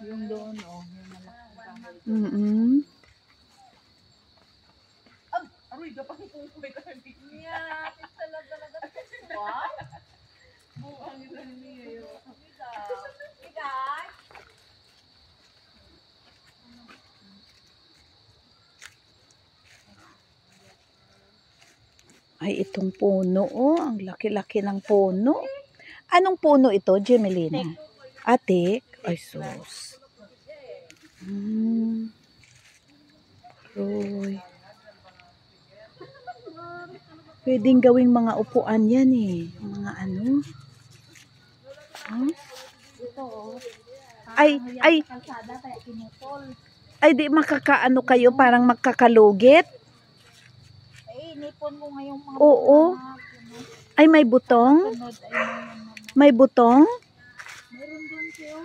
Yung doon, oh, yung malaking kahoy. Aroy, dapat kung kumain ka ng bigyan. Yeah, talaga. Wow. Buang nila niya. Guys. Ay, itong puno, oh. Ang laki-laki ng puno. Anong puno ito, Gemelina? Atik? Ay, sus. Roy. Pwedeng gawing mga upuan yan eh. Mga ano. Huh? Ito, oh. Ay. Kalsada, kaya pinutol. Ay, di makakaano kayo, parang magkakalugit. Nipon mo ngayong mga Oo. Ay, may butong? sunod ay May butong? meron doon siya.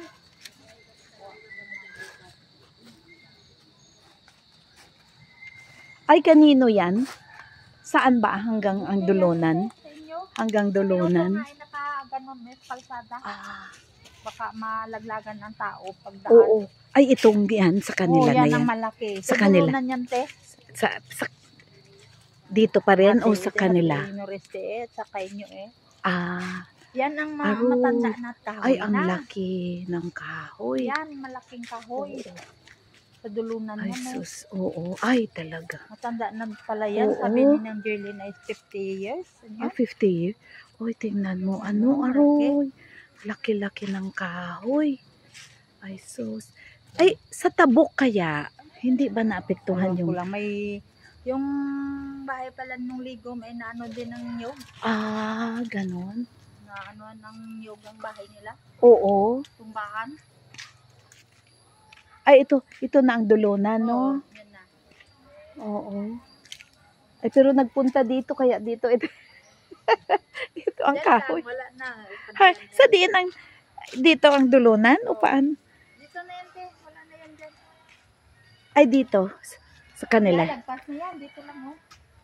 Ay, kanino yan? Saan ba? Hanggang ang dulunan? Sa inyo? Hanggang dulunan? Ay, naka-ganon, may kalsada. Baka malaglagan ng tao pagdaan. Oo. Ay, itong yan sa kanila na yan yan. ang malaki. Sa kanila. Dulunan yan, te. Dito pa rin o sa kanila? Sa kainyo eh. Yan ang Aroy. matanda na kahoy Ay, ang na. laki ng kahoy. Yan, malaking kahoy. Sa dulunan Ay, yan. sus. Oo. Ay, talaga. Matanda na pala yan. Oo. Sabi ni ng Jerlyn ay 50 years. Ano? 50 years? Uy, tingnan mo. Ano, aroy? Laki-laki ng kahoy. Ay, sus. Ay, sa tabok kaya, hindi ba naapektuhan yung... Kulang may... Yung bahay pala nung ligom ay naano din ng nyog. Ganon. Na ano ng nyog ang bahay nila. Oo. Tumbahan. Ay, ito na ang dulunan, no? Oo, yan na. Oo. Ay, pero nagpunta dito, kaya dito ito. Dito ang Yan kahoy. lang, wala na. Ay, sa diin ang, dito ang dulunan, o paan? Dito na yan, te. Wala na yan dyan. Ay, dito. Sa kanila. Lagpas na yan. Dito lang, oh.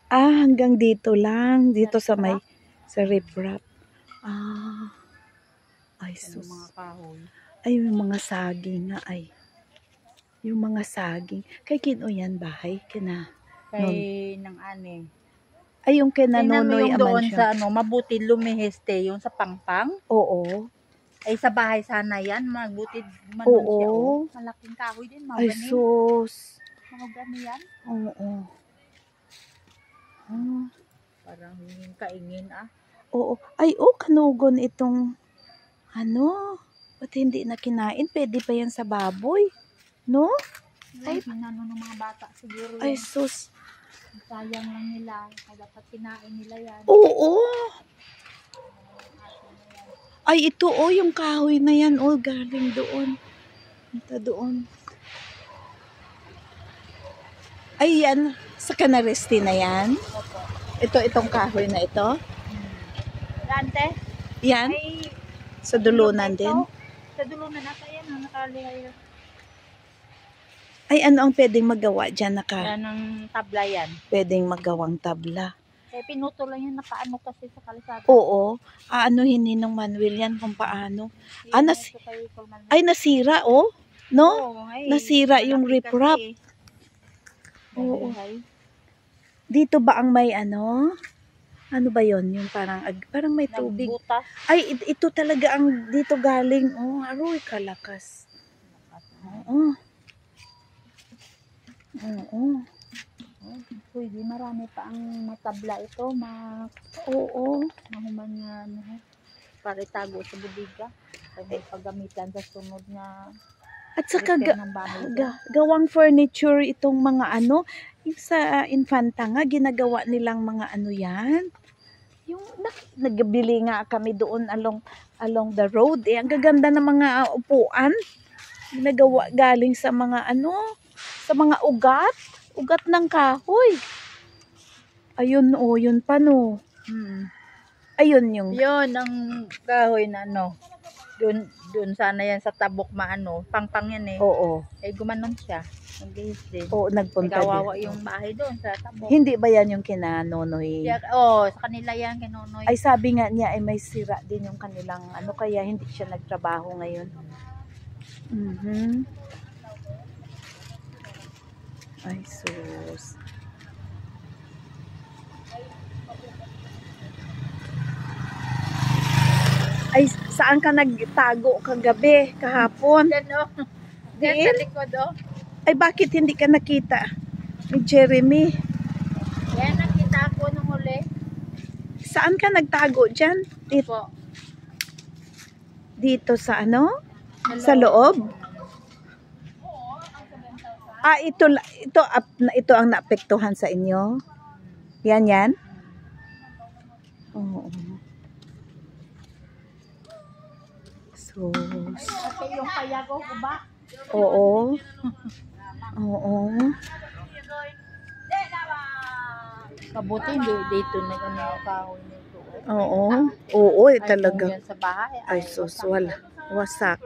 Hanggang dito lang. Dito sa may, sa riprap. Ay, Yung sus. mga kahoy. Ay, yung mga saging nga, ay. Yung mga saging. Kay kino yan bahay? Kay ng ane. Ay, yung kina Tingnan mo Nonoy yung doon Amansya. sa ano, mabuti lumihis, te. Yung sa pangpang. Oo. Ay, sa bahay sana yan. Mabuti manon Oo. siya, oh. Malaking kahoy din. Mga Ay, ganin. sus. Mga ganin yan. Oo. Parang kaingin, Oo. Ay, kanugon itong, ano, ba't hindi na kinain? Pwede pa yan sa baboy. No? Ay, pinano ng mga bata siguro yan. Ay, sus. Sayang lang nila. Dapat kinain nila yan. Oo. Ay, ito, yung kahoy na yan, galing doon. Ito doon. Ay, yan. Sa Canaresti na yan. Itong kahoy na ito. Dante? Yan. Ay, Sa dulunan din. sa dulunan nata yan. Nakalihay. Ay, ano ang pwedeng magawa dyan? Yan ang tabla yan. Pwedeng magawang tabla. Pinuto lang yan. Nakaano kasi sa kalsada. Oo. Aanuhin ni ng Manuel yan kung paano. Ay, nasira, no? Nasira yung riprap. Oo. Dito ba ang may ano? Ano ba yon? Yung parang may tubig. Butas. Ay, ito talaga ang dito galing. Aroy, kalakas. Oo. Pwede, marami pa ang matabla ito. Oo. Mahuman nga, para itago sa budiga. Para paggamitan sa sunod na At saka repair ng bahay. gawang furniture itong mga ano, yung sa Infanta nga, ginagawa nilang mga ano yan. Yung nagbili nga kami doon along the road. Ang gaganda ng mga upuan. Ginagawa galing sa mga ano, sa mga ugat ng kahoy. Ayun, yun pa no. Ayun yung. Yun ang kahoy na ano. Doon sana yan sa tabok maano. Pangpang yan eh. Oo. Ay gumanon siya. Naglihis din. Oo, nagpunta Kawawa din. yung bahay doon sa tabok. Hindi ba yan yung kina Nonoy? Sa kanila yan, kinonoy. Ay, sabi nga niya ay may sira din yung kanilang ano, kaya hindi siya nagtrabaho ngayon. Mhm. Ay, sus. Ay, saan ka nagtago kagabi, kahapon? Yan oh. Yan Diin? sa likod oh. Ay, bakit hindi ka nakita ni Jeremy? Yan nakita ko nung huli. Saan ka nagtago dyan? Dito, Po. dito sa ano? Sa loob? Ah, ito ang naapektuhan sa inyo? Yan? Oo. Sus. Okay, yung payago ko ba? Oo. Oo. Kabuti hindi dito na ano kahoy nito. Oo. Oo, Ay, talaga. kung yan sa bahay. Ay, sus, wala. Wasak.